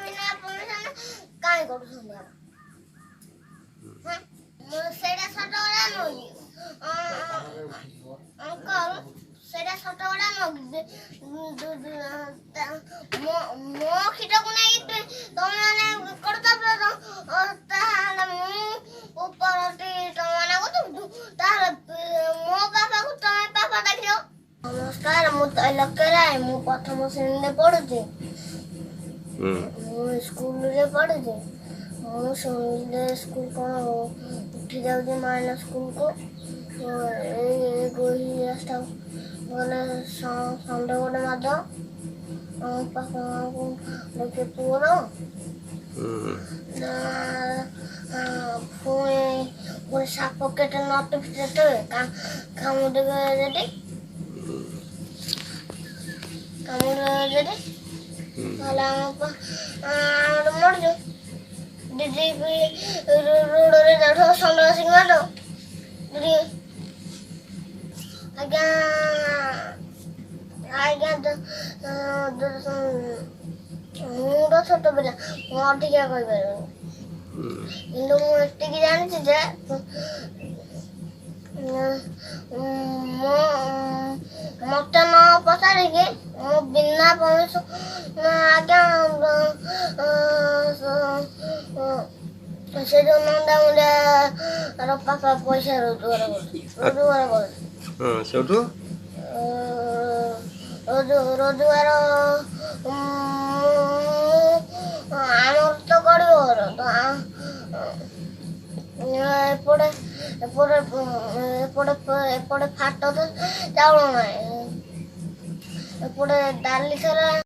ବିନା ପରମିଶନ କାଇଁ କରୁଛନ୍ତି ସେଇଟା ସତ କଥା ନୁହେଁ ଅଙ୍କଲ ସେଇଟା ସତ କଥା ନୁହେଁ ମୋ କ୍ଷୀରକୁ ନେଇକି ତମେ ମାନେ କରୁଛ ତାହେଲେ ମୁଁ ଉପରଟି ତମେ ମାନେ କରୁଛୁ ତାହେଲେ ମୋ ବାପାକୁ ତମେ ବାପା ଡାକିବ। ନମସ୍କାର ମୁଁ ତୈଲକ୍ୟରାୟ ମୁଁ ପ୍ରଥମ ଶ୍ରେଣୀରେ ପଢୁଛି ମୁଁ ସ୍କୁଲରେ ପଢୁଛି ମୁଁ ଶୁଣିଲେ ସ୍କୁଲ କ'ଣ ଉଠି ଯାଉଛି ମାଇନା ସ୍କୁଲକୁ ଏଇ ଗୋହି ରାସ୍ତା ଗଲେ ସନ୍ଦେହ ଗୋଟେ ମାଧ ଆମ ପାଖକୁ ଦେଖେ ପୁଅର ପୁଣି ପୁଣି ସାପ କେଟେ ନଟ ଫିଟେ କାମୁଡ଼ିବେ ଯଦି ତାହେଲେ ଆମର ମରିଛୁ ଦିଦି ରୋଡ଼ରେ ଯାଉଥିବ ସନ୍ଦେହ ଆସିକି ମାର ଦିଦି ଆଜ୍ଞା ଆଜ୍ଞା ମୁଁ ତ ଛୋଟ ପିଲା ମୁଁ ଅଧିକା କହିପାରିବିନି କିନ୍ତୁ ମୁଁ ଏତିକି ଜାଣିଛି ଯେ ମତେ ନ ପଚାରିକି ମୁଁ ବିନା ଆଜ୍ଞା ସେ ଯୋଉ ନଣ୍ଡା ମୁଣ୍ଡା ପାଖା ପଇସା ରୋଜଗାର କରୁଛି ସେଠୁ ରୋଜଗାର ଆମର ତ ଗରିବ ଘର ତ ଏପଟେ ଏପଟେ ଏପଟେ ଏପଟେ ଫାଟ ଚାଉଳ ନାହିଁ ଏପଟେ ଡାଲି ସାରା